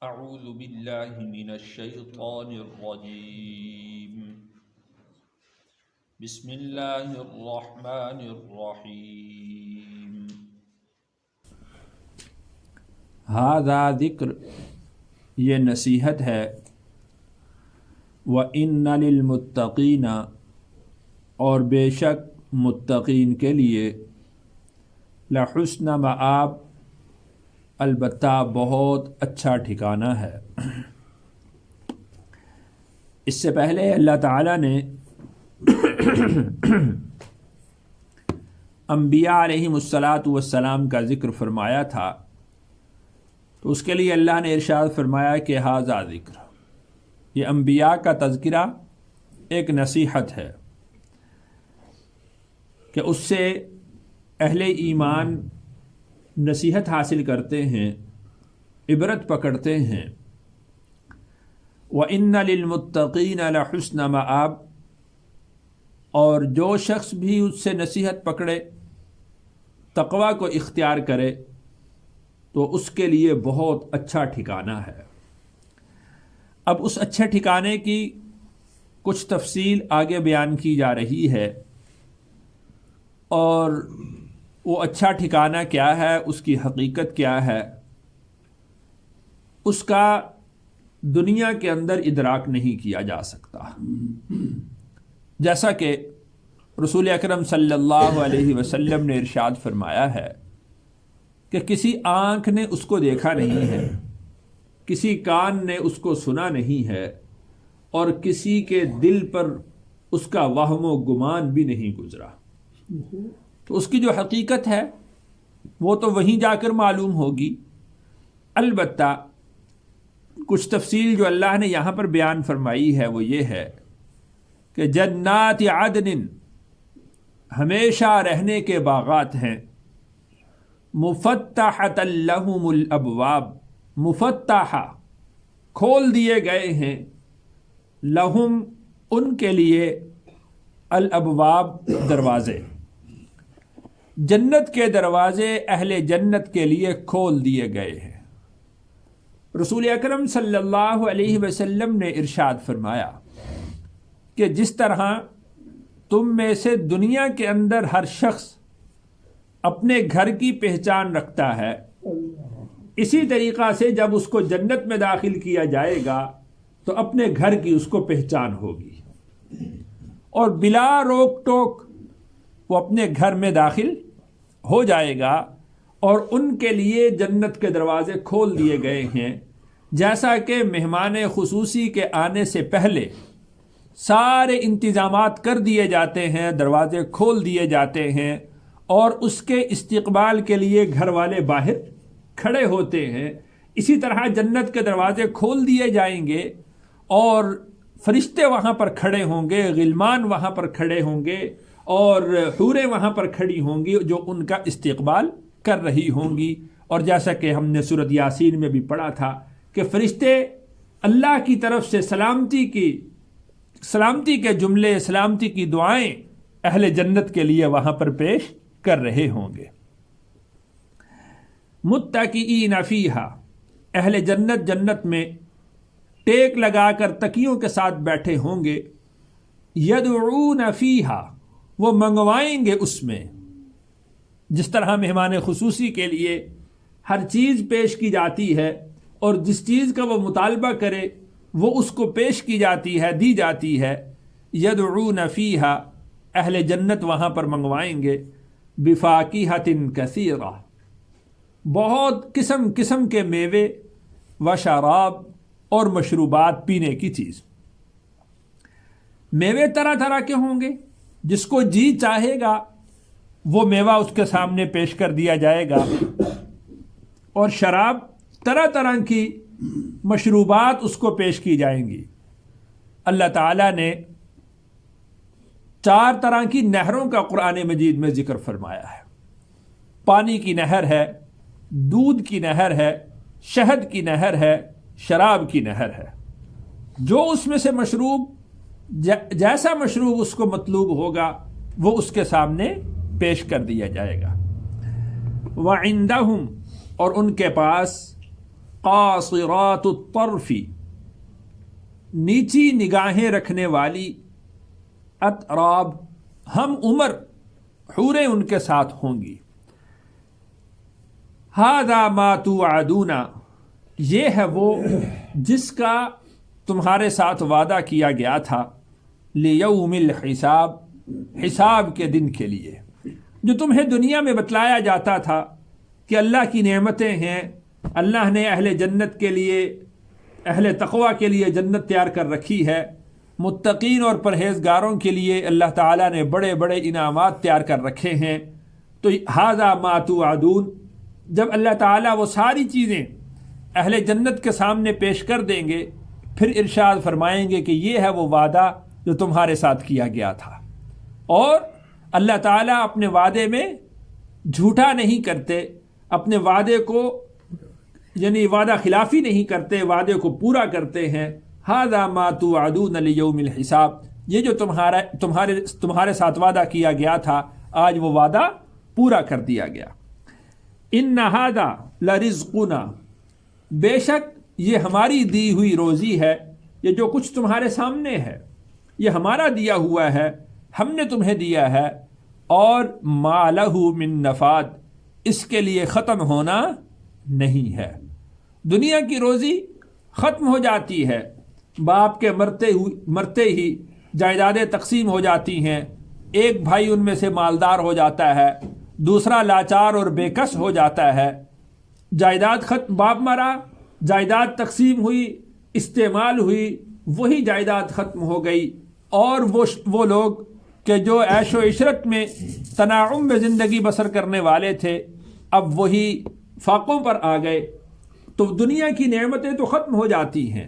اعوذ باللہ من الشیطان الرجیم بسم اللہ الرحمن الرحیم ھذا ذکر، یہ نصیحت ہے، وَإِنَّ لِلْمُتَّقِينَ، اور بے شک متقین کے لیے، لحسن مآب، البتہ بہت اچھا ٹھکانہ ہے۔ اس سے پہلے اللہ تعالیٰ نے انبیاء علیہم السلام کا ذکر فرمایا تھا، تو اس کے لیے اللہ نے ارشاد فرمایا کہ ھذا ذکر، یہ انبیاء کا تذکرہ ایک نصیحت ہے کہ اس سے اہل ایمان نصیحت حاصل کرتے ہیں، عبرت پکڑتے ہیں۔ وَإِنَّ لِلْمُتَّقِينَ لَحُسْنَ مَآب، اور جو شخص بھی اس سے نصیحت پکڑے، تقوی کو اختیار کرے، تو اس کے لیے بہت اچھا ٹھکانہ ہے۔ اب اس اچھے ٹھکانے کی کچھ تفصیل آگے بیان کی جا رہی ہے، اور وہ اچھا ٹھکانہ کیا ہے، اس کی حقیقت کیا ہے، اس کا دنیا کے اندر ادراک نہیں کیا جا سکتا۔ جیسا کہ رسول اکرم صلی اللہ علیہ وسلم نے ارشاد فرمایا ہے کہ کسی آنکھ نے اس کو دیکھا نہیں ہے، کسی کان نے اس کو سنا نہیں ہے، اور کسی کے دل پر اس کا وہم و گمان بھی نہیں گزرا۔ تو اس کی جو حقیقت ہے وہ تو وہیں جا کر معلوم ہوگی۔ البتہ کچھ تفصیل جو اللہ نے یہاں پر بیان فرمائی ہے وہ یہ ہے کہ جنات عدن، ہمیشہ رہنے کے باغات ہیں، مفتحۃ لہم الابواب، مفتحہ، کھول دیے گئے ہیں، لہم، ان کے لیے، الابواب، دروازے، جنت کے دروازے اہل جنت کے لیے کھول دیے گئے ہیں۔ رسول اکرم صلی اللہ علیہ وسلم نے ارشاد فرمایا کہ جس طرح تم میں سے دنیا کے اندر ہر شخص اپنے گھر کی پہچان رکھتا ہے، اسی طریقہ سے جب اس کو جنت میں داخل کیا جائے گا تو اپنے گھر کی اس کو پہچان ہوگی، اور بلا روک ٹوک وہ اپنے گھر میں داخل ہو جائے گا، اور ان کے لیے جنت کے دروازے کھول دیے گئے ہیں، جیسا کہ مہمان خصوصی کے آنے سے پہلے سارے انتظامات کر دیے جاتے ہیں، دروازے کھول دیے جاتے ہیں، اور اس کے استقبال کے لیے گھر والے باہر کھڑے ہوتے ہیں۔ اسی طرح جنت کے دروازے کھول دیے جائیں گے، اور فرشتے وہاں پر کھڑے ہوں گے، غلمان وہاں پر کھڑے ہوں گے، اور حوریں وہاں پر کھڑی ہوں گی جو ان کا استقبال کر رہی ہوں گی۔ اور جیسا کہ ہم نے سورۃ یاسین میں بھی پڑھا تھا کہ فرشتے اللہ کی طرف سے سلامتی کے جملے، سلامتی کی دعائیں اہل جنت کے لیے وہاں پر پیش کر رہے ہوں گے۔ متکئین فیہا، اہل جنت جنت میں ٹیک لگا کر تکیوں کے ساتھ بیٹھے ہوں گے۔ یدعون فیہا، وہ منگوائیں گے اس میں، جس طرح مہمان خصوصی کے لیے ہر چیز پیش کی جاتی ہے، اور جس چیز کا وہ مطالبہ کرے وہ اس کو پیش کی جاتی ہے، دی جاتی ہے۔ یدعون فیہا، اہل جنت وہاں پر منگوائیں گے، بفاکہۃ کثیرہ، بہت قسم قسم کے میوے، و شراب، اور مشروبات، پینے کی چیز۔ میوے طرح طرح کے ہوں گے، جس کو جی چاہے گا وہ میوہ اس کے سامنے پیش کر دیا جائے گا، اور شراب، طرح طرح کی مشروبات اس کو پیش کی جائیں گی۔ اللہ تعالیٰ نے 4 طرح کی نہروں کا قرآن مجید میں ذکر فرمایا ہے۔ پانی کی نہر ہے، دودھ کی نہر ہے، شہد کی نہر ہے، شراب کی نہر ہے۔ جو اس میں سے مشروب، جیسا مشروب اس کو مطلوب ہوگا وہ اس کے سامنے پیش کر دیا جائے گا۔ وَعِندَهُمْ، اور ان کے پاس، قاصرات الطرف، نیچی نگاہیں رکھنے والی، اطراب، ہم عمر حوریں ان کے ساتھ ہوں گی. ھذا ما توعدون، یہ ہے وہ جس کا تمہارے ساتھ وعدہ کیا گیا تھا، لیوم الحساب، حساب کے دن کے لیے. جو تمہیں دنیا میں بتلایا جاتا تھا کہ اللہ کی نعمتیں ہیں، اللہ نے اہل جنت کے لیے، اہل تقوی کے لیے جنت تیار کر رکھی ہے، متقین اور پرہیزگاروں کے لیے اللہ تعالیٰ نے بڑے بڑے انعامات تیار کر رکھے ہیں. تو ھذا ما توعدون، جب اللہ تعالیٰ وہ ساری چیزیں اہل جنت کے سامنے پیش کر دیں گے، پھر ارشاد فرمائیں گے کہ یہ ہے وہ وعدہ جو تمہارے ساتھ کیا گیا تھا. اور اللہ تعالیٰ اپنے وعدے میں جھوٹا نہیں کرتے، اپنے وعدے کو یعنی وعدہ خلافی نہیں کرتے، وعدے کو پورا کرتے ہیں. ھذا ما توعدون لیوم الحساب، یہ جو تمہارے ساتھ وعدہ کیا گیا تھا، آج وہ وعدہ پورا کر دیا گیا. ان ھذا لرزقنا، بے شک یہ ہماری دی ہوئی روزی ہے، یہ جو کچھ تمہارے سامنے ہے یہ ہمارا دیا ہوا ہے، ہم نے تمہیں دیا ہے. اور ما لہ من نفاد، اس کے لیے ختم ہونا نہیں ہے. دنیا کی روزی ختم ہو جاتی ہے، باپ کے مرتے ہی جائیدادیں تقسیم ہو جاتی ہیں، ایک بھائی ان میں سے مالدار ہو جاتا ہے، دوسرا لاچار اور بے کس ہو جاتا ہے. جائیداد ختم، باپ مرا، جائیداد تقسیم ہوئی، استعمال ہوئی، وہی جائیداد ختم ہو گئی. اور وہ لوگ کہ جو عیش و عشرت میں تناعم میں زندگی بسر کرنے والے تھے، اب وہی فاقوں پر آ گئے. تو دنیا کی نعمتیں تو ختم ہو جاتی ہیں،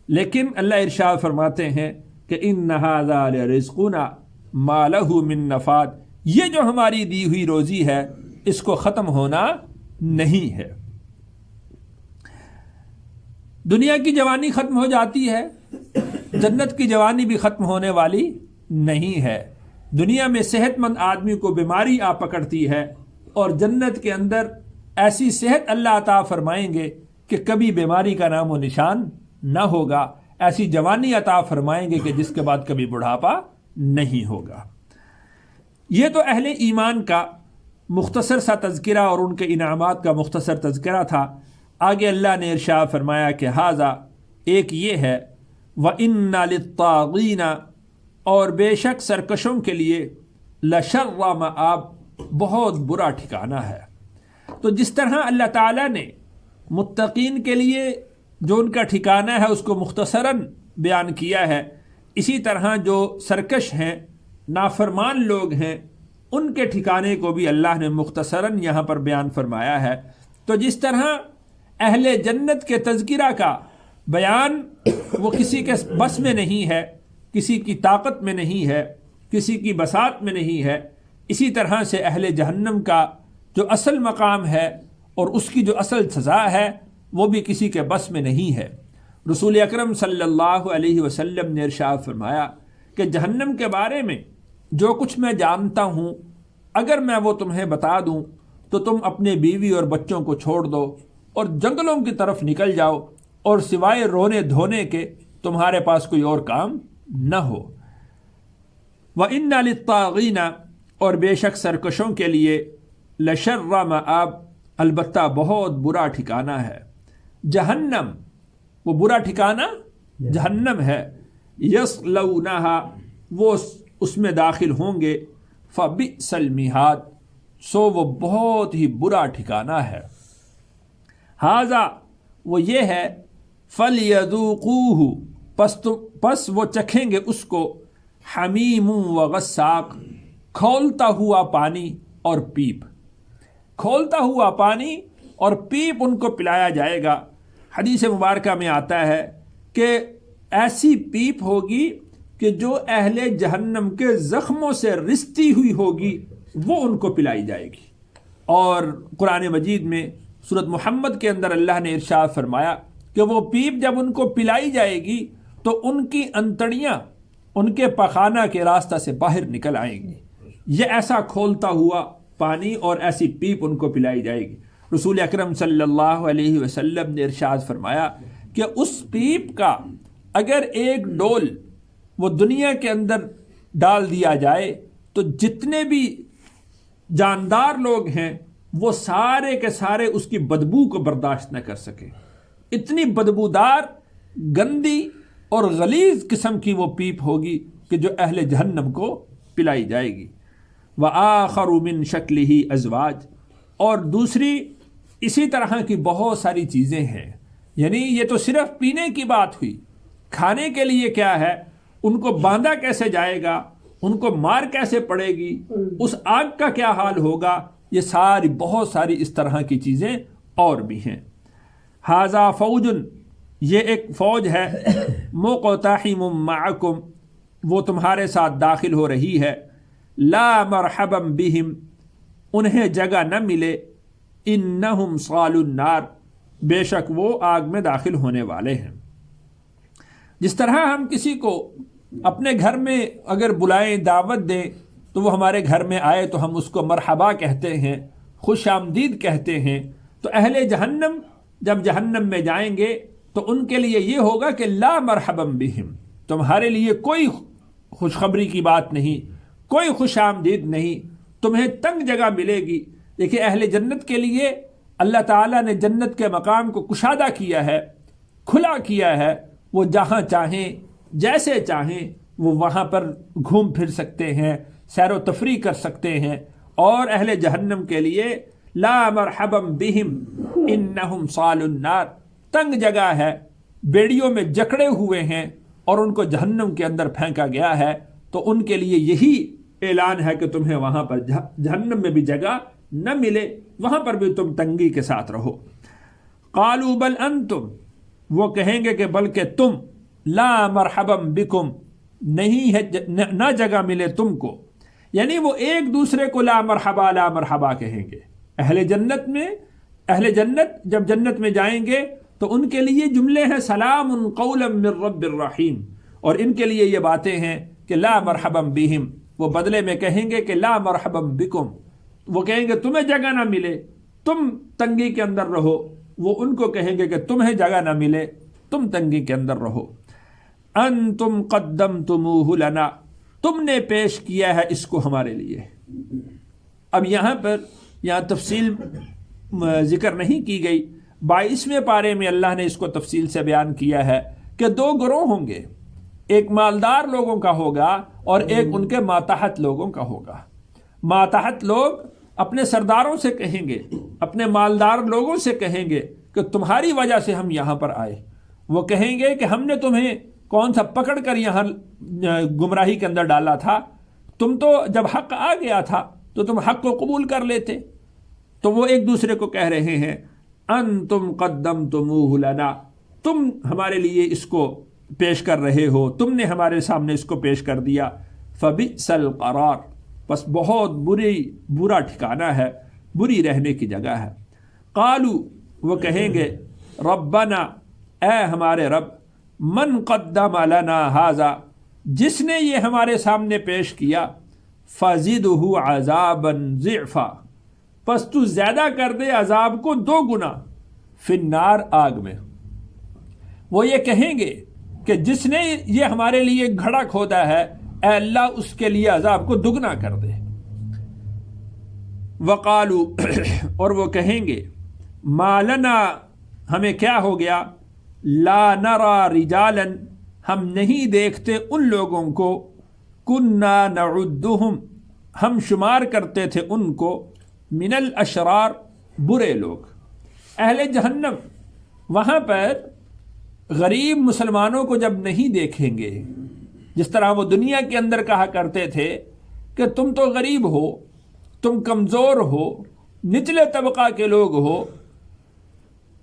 لیکن اللہ ارشاد فرماتے ہیں کہ ان ھذا لرزقنا ما لہ من نفاد، یہ جو ہماری دی ہوئی روزی ہے اس کو ختم ہونا نہیں ہے. دنیا کی جوانی ختم ہو جاتی ہے، جنت کی جوانی بھی ختم ہونے والی نہیں ہے. دنیا میں صحت مند آدمی کو بیماری آ پکڑتی ہے، اور جنت کے اندر ایسی صحت اللہ عطا فرمائیں گے کہ کبھی بیماری کا نام و نشان نہ ہوگا، ایسی جوانی عطا فرمائیں گے کہ جس کے بعد کبھی بڑھاپا نہیں ہوگا. یہ تو اہل ایمان کا مختصر سا تذکرہ اور ان کے انعامات کا مختصر تذکرہ تھا. آگے اللہ نے ارشاد فرمایا کہ ھذا، ایک یہ ہے، وَإِنَّ لِلطَّاغِينَ، اور بے شک سرکشوں کے لیے، لَشَرَّ مَآب، بہت برا ٹھکانہ ہے. تو جس طرح اللہ تعالیٰ نے متقین کے لیے جو ان کا ٹھکانہ ہے اس کو مختصراً بیان کیا ہے، اسی طرح جو سرکش ہیں، نافرمان لوگ ہیں، ان کے ٹھکانے کو بھی اللہ نے مختصراً یہاں پر بیان فرمایا ہے. تو جس طرح اہل جنت کے تذکرہ کا بیان وہ کسی کے بس میں نہیں ہے، کسی کی طاقت میں نہیں ہے، کسی کی بساط میں نہیں ہے، اسی طرح سے اہل جہنم کا جو اصل مقام ہے اور اس کی جو اصل سزا ہے وہ بھی کسی کے بس میں نہیں ہے. رسول اکرم صلی اللہ علیہ وسلم نے ارشاد فرمایا کہ جہنم کے بارے میں جو کچھ میں جانتا ہوں، اگر میں وہ تمہیں بتا دوں تو تم اپنے بیوی اور بچوں کو چھوڑ دو اور جنگلوں کی طرف نکل جاؤ، اور سوائے رونے دھونے کے تمہارے پاس کوئی اور کام نہ ہو. وَإِنَّ لِلطَّاغِينَ، اور بے شک سرکشوں کے لیے، لَشَرَّ مَآب، البتہ بہت برا ٹھکانہ ہے. جہنم، وہ برا ٹھکانہ جہنم ہے. يَصْلَوْنَهَا، وہ اس میں داخل ہوں گے. فَبِئْسَ الْمِہَادُ، سو وہ بہت ہی برا ٹھکانہ ہے. ھذا، وہ یہ ہے، فَلْيَذُوقُوهُ، پس وہ چکھیں گے اس کو، حمیم وغساق، کھولتا ہوا پانی اور پیپ. کھولتا ہوا پانی اور پیپ ان کو پلایا جائے گا. حدیث مبارکہ میں آتا ہے کہ ایسی پیپ ہوگی کہ جو اہل جہنم کے زخموں سے رستی ہوئی ہوگی، وہ ان کو پلائی جائے گی. اور قرآن مجید میں سورۃ محمد کے اندر اللہ نے ارشاد فرمایا کہ وہ پیپ جب ان کو پلائی جائے گی تو ان کی انتڑیاں ان کے پخانہ کے راستہ سے باہر نکل آئیں گی. یہ ایسا کھولتا ہوا پانی اور ایسی پیپ ان کو پلائی جائے گی. رسول اکرم صلی اللہ علیہ وسلم نے ارشاد فرمایا کہ اس پیپ کا اگر ایک ڈول وہ دنیا کے اندر ڈال دیا جائے تو جتنے بھی جاندار لوگ ہیں وہ سارے کے سارے اس کی بدبو کو برداشت نہ کر سکیں. اتنی بدبودار، گندی اور غلیظ قسم کی وہ پیپ ہوگی کہ جو اہل جہنم کو پلائی جائے گی. وآخر من شکلہ ازواج، اور دوسری اسی طرح کی بہت ساری چیزیں ہیں. یعنی یہ تو صرف پینے کی بات ہوئی، کھانے کے لیے کیا ہے، ان کو باندھا کیسے جائے گا، ان کو مار کیسے پڑے گی، اس آگ کا کیا حال ہوگا، یہ ساری بہت ساری اس طرح کی چیزیں اور بھی ہیں. ھذا فوج، یہ ایک فوج ہے، مقتحم معکم، وہ تمہارے ساتھ داخل ہو رہی ہے. لا مرحبا بہم، انہیں جگہ نہ ملے. انہم صالوا النار، بے شک وہ آگ میں داخل ہونے والے ہیں. جس طرح ہم کسی کو اپنے گھر میں اگر بلائیں، دعوت دیں، تو وہ ہمارے گھر میں آئے تو ہم اس کو مرحبا کہتے ہیں، خوش آمدید کہتے ہیں. تو اہل جہنم جب جہنم میں جائیں گے تو ان کے لیے یہ ہوگا کہ لا مرحبا بہم، تمہارے لیے کوئی خوشخبری کی بات نہیں، کوئی خوش آمدید نہیں، تمہیں تنگ جگہ ملے گی. دیکھیں اہل جنت کے لیے اللہ تعالیٰ نے جنت کے مقام کو کشادہ کیا ہے، کھلا کیا ہے. وہ جہاں چاہیں، جیسے چاہیں وہ وہاں پر گھوم پھر سکتے ہیں، سیر و تفریح کر سکتے ہیں. اور اہل جہنم کے لیے لا مرحبا بہم انہم صالوا النار، تنگ جگہ ہے، بیڑیوں میں جکڑے ہوئے ہیں اور ان کو جہنم کے اندر پھینکا گیا ہے. تو ان کے لیے یہی اعلان ہے کہ تمہیں وہاں پر جہنم میں بھی جگہ نہ ملے، وہاں پر بھی تم تنگی کے ساتھ رہو. قالوا بل انتم، وہ کہیں گے کہ بلکہ تم، لا مرحبا بکم، نہیں ہے نہ جگہ ملے تم کو. یعنی وہ ایک دوسرے کو لا مرحبا لا مرحبا کہیں گے. اہل جنت جب جنت میں جائیں گے تو ان کے لیے جملے ہیں سلام قولا من رب الرحیم، اور ان کے لیے یہ باتیں ہیں کہ لا مرحبا بہم، وہ بدلے میں کہیں گے کہ لا مرحبا بکم، وہ کہیں گے تمہیں جگہ نہ ملے، تم تنگی کے اندر رہو. وہ ان کو کہیں گے کہ تمہیں جگہ نہ ملے، تم تنگی کے اندر رہو. انتم قدمتموہ لنا، تم نے پیش کیا ہے اس کو ہمارے لیے. اب یہاں تفصیل ذکر نہیں کی گئی. 22ویں پارے میں اللہ نے اس کو تفصیل سے بیان کیا ہے کہ 2 گروہ ہوں گے، ایک مالدار لوگوں کا ہوگا اور ایک ان کے ماتحت لوگوں کا ہوگا. ماتحت لوگ اپنے سرداروں سے کہیں گے، اپنے مالدار لوگوں سے کہیں گے کہ تمہاری وجہ سے ہم یہاں پر آئے. وہ کہیں گے کہ ہم نے تمہیں کون سا پکڑ کر یہاں گمراہی کے اندر ڈالا تھا، تم تو جب حق آ گیا تھا تو تم حق کو قبول کر لیتے. تو وہ ایک دوسرے کو کہہ رہے ہیں انتم قدمتموہ لنا، تم ہمارے لیے اس کو پیش کر رہے ہو، تم نے ہمارے سامنے اس کو پیش کر دیا. فبئس القرار، بس بہت برا ٹھکانہ ہے، بری رہنے کی جگہ ہے. قالو، وہ کہیں گے ربنا، اے ہمارے رب، من قدم لنا ھذا، جس نے یہ ہمارے سامنے پیش کیا، فزدہ عذابا ضعفا، پس تو زیادہ کر دے عذاب کو 2 گنا، فی النار، آگ میں. وہ یہ کہیں گے کہ جس نے یہ ہمارے لیے گھڑا کھودا ہے، اے اللہ اس کے لیے عذاب کو دگنا کر دے. وقالو، اور وہ کہیں گے ما لنا، ہمیں کیا ہو گیا، لا نرا رجالا، ہم نہیں دیکھتے ان لوگوں کو، کننا نعدہم، ہم شمار کرتے تھے ان کو، من الاشرار، برے لوگ. اہل جہنم وہاں پر غریب مسلمانوں کو جب نہیں دیکھیں گے، جس طرح وہ دنیا کے اندر کہا کرتے تھے کہ تم تو غریب ہو، تم کمزور ہو، نچلے طبقہ کے لوگ ہو،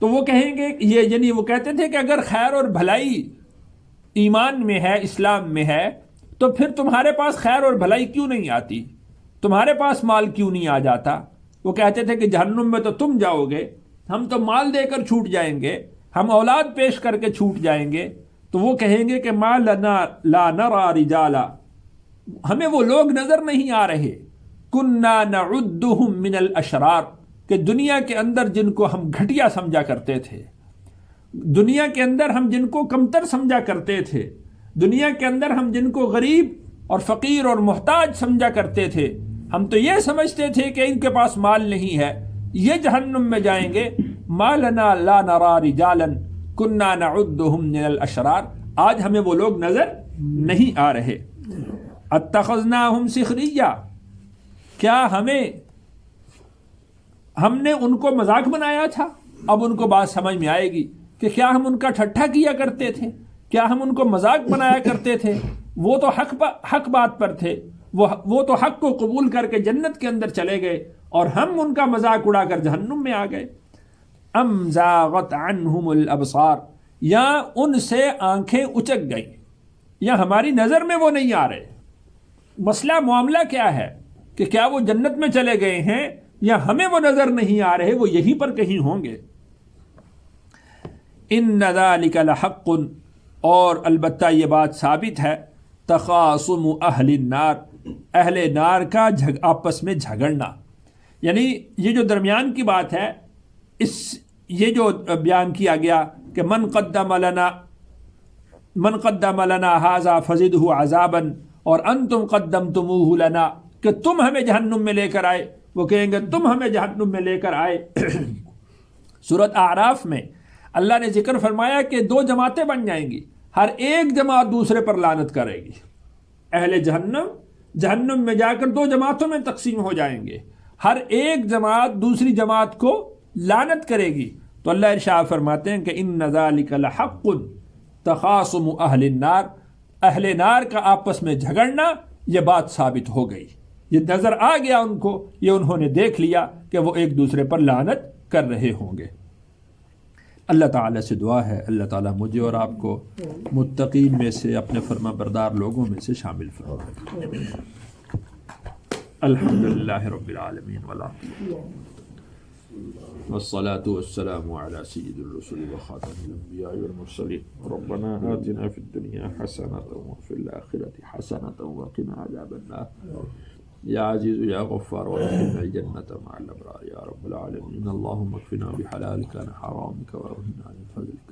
تو وہ کہیں گے یعنی وہ کہتے تھے کہ اگر خیر اور بھلائی ایمان میں ہے، اسلام میں ہے، تو پھر تمہارے پاس خیر اور بھلائی کیوں نہیں آتی، تمہارے پاس مال کیوں نہیں آ جاتا. وہ کہتے تھے کہ جہنم میں تو تم جاؤ گے، ہم تو مال دے کر چھوٹ جائیں گے، ہم اولاد پیش کر کے چھوٹ جائیں گے. تو وہ کہیں گے کہ ما لنا لا نرا رجالا، ہمیں وہ لوگ نظر نہیں آ رہے، کننا نعدہم من الاشرار، کہ دنیا کے اندر جن کو ہم گھٹیا سمجھا کرتے تھے، دنیا کے اندر ہم جن کو کمتر سمجھا کرتے تھے، دنیا کے اندر ہم جن کو غریب اور فقیر اور محتاج سمجھا کرتے تھے، ہم تو یہ سمجھتے تھے کہ ان کے پاس مال نہیں ہے، یہ جہنم میں جائیں گے۔ ما لنا لا نرى رجالا كنا نعدهم من الاشرار، آج ہمیں وہ لوگ نظر نہیں آ رہے۔ اتخذناهم سخریا، کیا ہم نے ان کو مذاق بنایا تھا؟ اب ان کو بات سمجھ میں آئے گی کہ کیا ہم ان کا ٹھٹھا کیا کرتے تھے، کیا ہم ان کو مذاق بنایا کرتے تھے؟ وہ تو حق بات پر تھے، وہ تو حق کو قبول کر کے جنت کے اندر چلے گئے اور ہم ان کا مذاق اڑا کر جہنم میں آ گئے۔ ام زاغت عنہم الابصار، یا ان سے آنکھیں اچک گئیں، یا ہماری نظر میں وہ نہیں آ رہے۔ مسئلہ معاملہ کیا ہے کہ کیا وہ جنت میں چلے گئے ہیں یا ہمیں وہ نظر نہیں آ رہے، وہ یہیں پر کہیں ہوں گے۔ ان ذالک لحق، اور البتہ یہ بات ثابت ہے، تخاصم اہل النار، اہل نار کا آپس میں جھگڑنا، یعنی یہ جو درمیان کی بات ہے، یہ جو بیان کیا گیا کہ من قدم لنا ھذا فزدہ عذابا، اور انتم قدمتموہ لنا، کہ تم ہمیں جہنم میں لے کر آئے، وہ کہیں گے تم ہمیں جہنم میں لے کر آئے۔ سورۃ اعراف میں اللہ نے ذکر فرمایا کہ دو جماعتیں بن جائیں گی، ہر ایک جماعت دوسرے پر لعنت کرے گی۔ اہل جہنم میں جا کر دو جماعتوں میں تقسیم ہو جائیں گے، ہر ایک جماعت دوسری جماعت کو لعنت کرے گی۔ تو اللہ ارشاد فرماتے ہیں کہ ان ذالک لحق تخاصم اہل النار، اہل نار کا آپس میں جھگڑنا، یہ بات ثابت ہو گئی، یہ نظر آ گیا ان کو، یہ انہوں نے دیکھ لیا کہ وہ ایک دوسرے پر لعنت کر رہے ہوں گے۔ اللہ تعالیٰ سے دعا ہے اللہ تعالیٰ مجھے اور آپ کو متقین میں سے، اپنے فرما بردار لوگوں میں سے شامل فرمائے۔ الحمدللہ رب العالمین والصلاة والسلام على سيد الرسل وخاتم الأنبياء والمرسلين ربنا آتنا في الدنيا حسنة وفي الآخرة حسنة وقنا عذاب النار يا عزيز يا غفار وادخلنا الجنة مع الأبرار يا رب العالمين اللهم اكفنا بحلالك عن حرامك واغننا عن فضلك